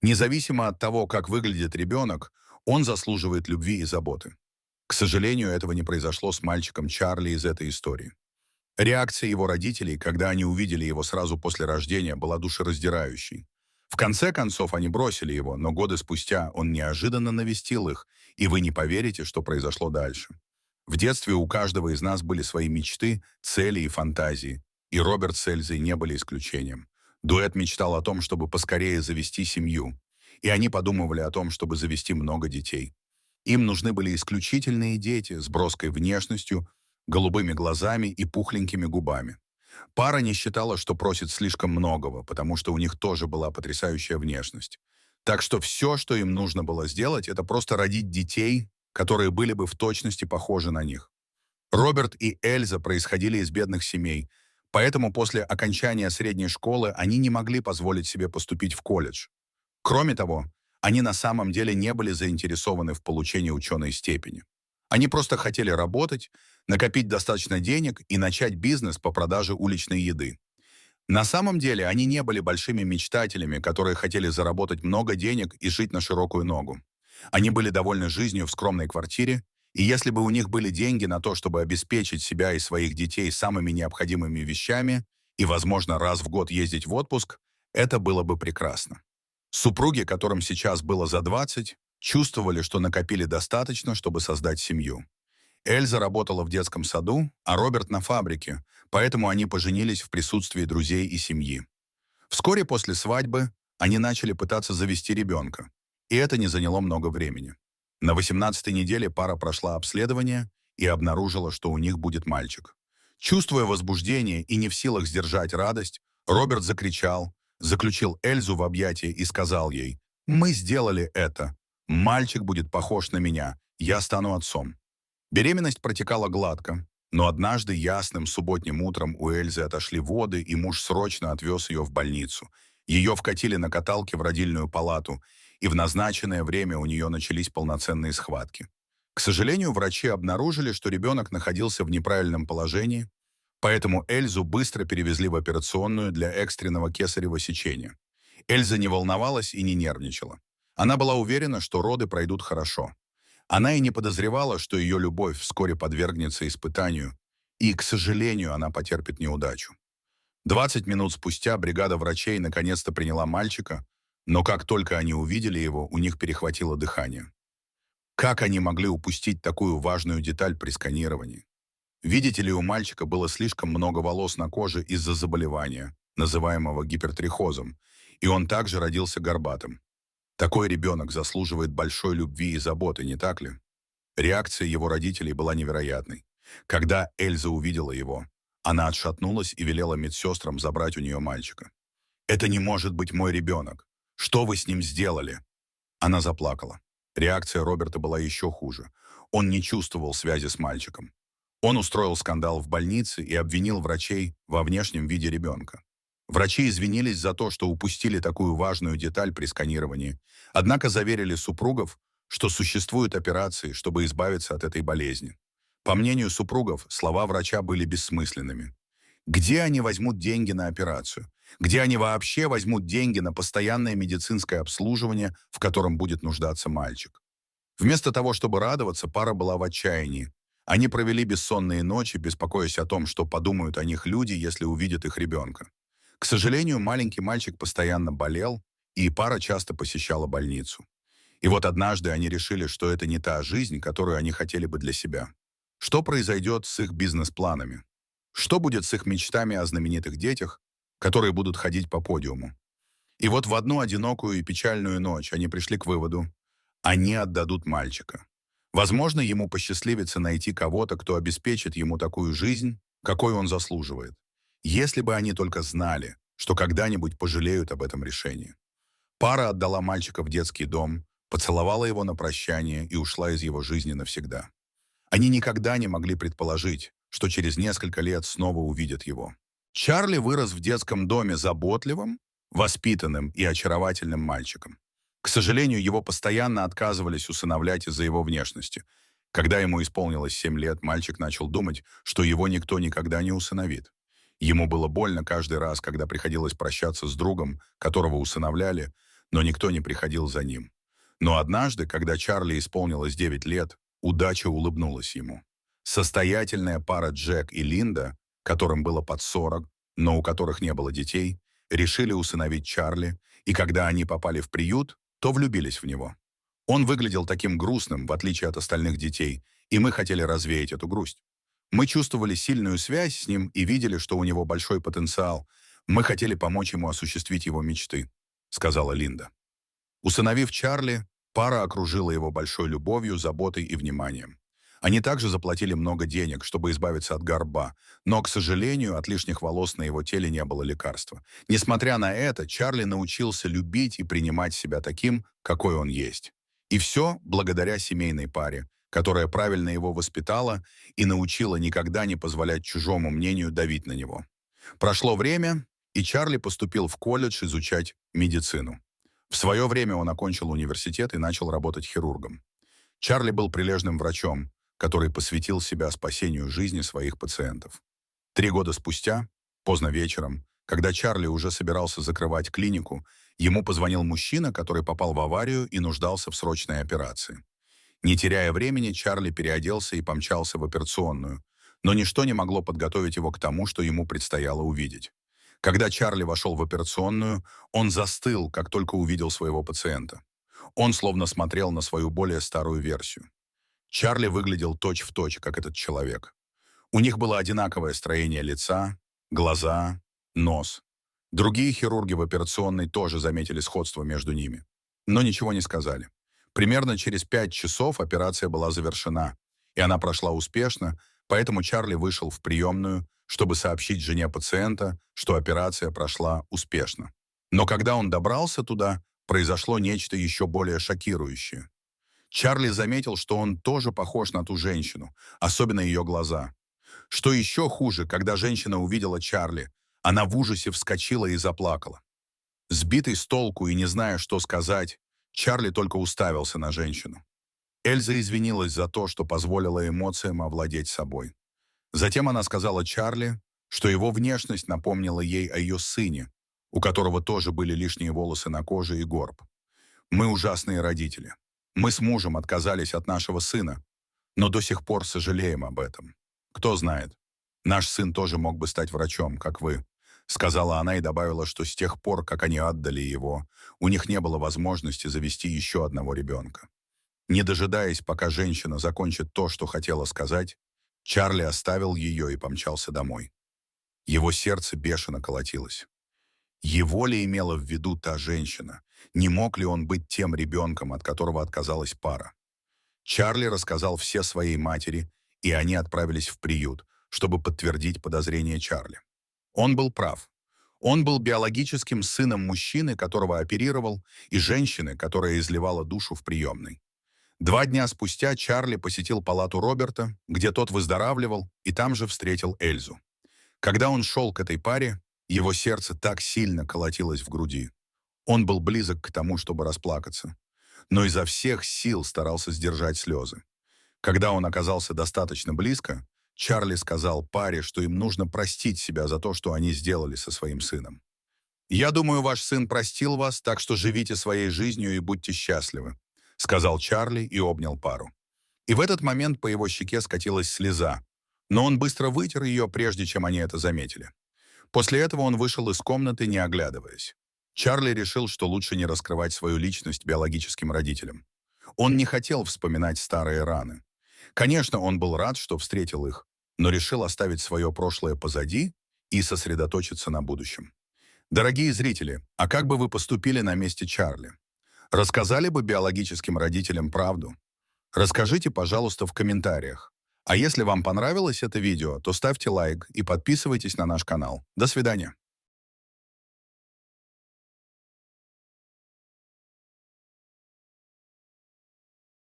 Независимо от того, как выглядит ребенок, он заслуживает любви и заботы. К сожалению, этого не произошло с мальчиком Чарли из этой истории. Реакция его родителей, когда они увидели его сразу после рождения, была душераздирающей. В конце концов, они бросили его, но годы спустя он неожиданно навестил их, и вы не поверите, что произошло дальше. В детстве у каждого из нас были свои мечты, цели и фантазии, и Роберт с Эльзой не были исключением. Дуэт мечтал о том, чтобы поскорее завести семью, и они подумывали о том, чтобы завести много детей. Им нужны были исключительные дети с броской внешностью, голубыми глазами и пухленькими губами. Пара не считала, что просит слишком многого, потому что у них тоже была потрясающая внешность. Так что все, что им нужно было сделать, это просто родить детей, которые были бы в точности похожи на них. Роберт и Эльза происходили из бедных семей, поэтому после окончания средней школы они не могли позволить себе поступить в колледж. Кроме того, они на самом деле не были заинтересованы в получении ученой степени. Они просто хотели работать, накопить достаточно денег и начать бизнес по продаже уличной еды. На самом деле они не были большими мечтателями, которые хотели заработать много денег и жить на широкую ногу. Они были довольны жизнью в скромной квартире, и если бы у них были деньги на то, чтобы обеспечить себя и своих детей самыми необходимыми вещами и, возможно, раз в год ездить в отпуск, это было бы прекрасно. Супруги, которым сейчас было за 20, чувствовали, что накопили достаточно, чтобы создать семью. Эльза работала в детском саду, а Роберт на фабрике, поэтому они поженились в присутствии друзей и семьи. Вскоре после свадьбы они начали пытаться завести ребенка, и это не заняло много времени. На 18-й неделе пара прошла обследование и обнаружила, что у них будет мальчик. Чувствуя возбуждение и не в силах сдержать радость, Роберт закричал, заключил Эльзу в объятия и сказал ей: «Мы сделали это. Мальчик будет похож на меня. Я стану отцом». Беременность протекала гладко, но однажды ясным субботним утром у Эльзы отошли воды, и муж срочно отвез ее в больницу. Ее вкатили на каталке в родильную палату, и в назначенное время у нее начались полноценные схватки. К сожалению, врачи обнаружили, что ребенок находился в неправильном положении, поэтому Эльзу быстро перевезли в операционную для экстренного кесарево сечения. Эльза не волновалась и не нервничала. Она была уверена, что роды пройдут хорошо. Она и не подозревала, что ее любовь вскоре подвергнется испытанию, и, к сожалению, она потерпит неудачу. 20 минут спустя бригада врачей наконец-то приняла мальчика, но как только они увидели его, у них перехватило дыхание. Как они могли упустить такую важную деталь при сканировании? Видите ли, у мальчика было слишком много волос на коже из-за заболевания, называемого гипертрихозом, и он также родился горбатым. Такой ребенок заслуживает большой любви и заботы, не так ли? Реакция его родителей была невероятной. Когда Эльза увидела его, она отшатнулась и велела медсестрам забрать у нее мальчика. «Это не может быть мой ребенок! Что вы с ним сделали?» Она заплакала. Реакция Роберта была еще хуже. Он не чувствовал связи с мальчиком. Он устроил скандал в больнице и обвинил врачей во внешнем виде ребенка. Врачи извинились за то, что упустили такую важную деталь при сканировании, однако заверили супругов, что существуют операции, чтобы избавиться от этой болезни. По мнению супругов, слова врача были бессмысленными. Где они возьмут деньги на операцию? Где они вообще возьмут деньги на постоянное медицинское обслуживание, в котором будет нуждаться мальчик? Вместо того, чтобы радоваться, пара была в отчаянии. Они провели бессонные ночи, беспокоясь о том, что подумают о них люди, если увидят их ребенка. К сожалению, маленький мальчик постоянно болел, и пара часто посещала больницу. И вот однажды они решили, что это не та жизнь, которую они хотели бы для себя. Что произойдет с их бизнес-планами? Что будет с их мечтами о знаменитых детях, которые будут ходить по подиуму? И вот в одну одинокую и печальную ночь они пришли к выводу: они отдадут мальчика. Возможно, ему посчастливится найти кого-то, кто обеспечит ему такую жизнь, какой он заслуживает. Если бы они только знали, что когда-нибудь пожалеют об этом решении. Пара отдала мальчика в детский дом, поцеловала его на прощание и ушла из его жизни навсегда. Они никогда не могли предположить, что через несколько лет снова увидят его. Чарли вырос в детском доме заботливым, воспитанным и очаровательным мальчиком. К сожалению, его постоянно отказывались усыновлять из-за его внешности. Когда ему исполнилось 7 лет, мальчик начал думать, что его никто никогда не усыновит. Ему было больно каждый раз, когда приходилось прощаться с другом, которого усыновляли, но никто не приходил за ним. Но однажды, когда Чарли исполнилось 9 лет, удача улыбнулась ему. Состоятельная пара Джек и Линда, которым было под 40, но у которых не было детей, решили усыновить Чарли, и когда они попали в приют, то влюбились в него. Он выглядел таким грустным, в отличие от остальных детей, и мы хотели развеять эту грусть. Мы чувствовали сильную связь с ним и видели, что у него большой потенциал. Мы хотели помочь ему осуществить его мечты, сказала Линда. Усыновив Чарли, пара окружила его большой любовью, заботой и вниманием. Они также заплатили много денег, чтобы избавиться от горба, но, к сожалению, от лишних волос на его теле не было лекарства. Несмотря на это, Чарли научился любить и принимать себя таким, какой он есть. И все благодаря семейной паре, которая правильно его воспитала и научила никогда не позволять чужому мнению давить на него. Прошло время, и Чарли поступил в колледж изучать медицину. В свое время он окончил университет и начал работать хирургом. Чарли был прилежным врачом, который посвятил себя спасению жизни своих пациентов. 3 года спустя, поздно вечером, когда Чарли уже собирался закрывать клинику, ему позвонил мужчина, который попал в аварию и нуждался в срочной операции. Не теряя времени, Чарли переоделся и помчался в операционную, но ничто не могло подготовить его к тому, что ему предстояло увидеть. Когда Чарли вошел в операционную, он застыл, как только увидел своего пациента. Он словно смотрел на свою более старую версию. Чарли выглядел точь-в-точь, как этот человек. У них было одинаковое строение лица, глаза, нос. Другие хирурги в операционной тоже заметили сходство между ними, но ничего не сказали. Примерно через 5 часов операция была завершена, и она прошла успешно, поэтому Чарли вышел в приемную, чтобы сообщить жене пациента, что операция прошла успешно. Но когда он добрался туда, произошло нечто еще более шокирующее. Чарли заметил, что он тоже похож на ту женщину, особенно ее глаза. Что еще хуже, когда женщина увидела Чарли, она в ужасе вскочила и заплакала. Сбитый с толку и не зная, что сказать, Чарли только уставился на женщину. Эльза извинилась за то, что позволила эмоциям овладеть собой. Затем она сказала Чарли, что его внешность напомнила ей о ее сыне, у которого тоже были лишние волосы на коже и горб. «Мы ужасные родители. Мы с мужем отказались от нашего сына, но до сих пор сожалеем об этом. Кто знает, наш сын тоже мог бы стать врачом, как вы», сказала она и добавила, что с тех пор, как они отдали его, у них не было возможности завести еще одного ребенка. Не дожидаясь, пока женщина закончит то, что хотела сказать, Чарли оставил ее и помчался домой. Его сердце бешено колотилось. Его ли имела в виду та женщина? Не мог ли он быть тем ребенком, от которого отказалась пара? Чарли рассказал все своей матери, и они отправились в приют, чтобы подтвердить подозрения Чарли. Он был прав. Он был биологическим сыном мужчины, которого оперировал, и женщины, которая изливала душу в приемной. 2 дня спустя Чарли посетил палату Роберта, где тот выздоравливал, и там же встретил Эльзу. Когда он шел к этой паре, его сердце так сильно колотилось в груди. Он был близок к тому, чтобы расплакаться, но изо всех сил старался сдержать слезы. Когда он оказался достаточно близко, Чарли сказал паре, что им нужно простить себя за то, что они сделали со своим сыном. «Я думаю, ваш сын простил вас, так что живите своей жизнью и будьте счастливы», сказал Чарли и обнял пару. И в этот момент по его щеке скатилась слеза, но он быстро вытер ее, прежде чем они это заметили. После этого он вышел из комнаты, не оглядываясь. Чарли решил, что лучше не раскрывать свою личность биологическим родителям. Он не хотел вспоминать старые раны. Конечно, он был рад, что встретил их, но решил оставить свое прошлое позади и сосредоточиться на будущем. Дорогие зрители, а как бы вы поступили на месте Чарли? Рассказали бы биологическим родителям правду? Расскажите, пожалуйста, в комментариях. А если вам понравилось это видео, то ставьте лайк и подписывайтесь на наш канал. До свидания.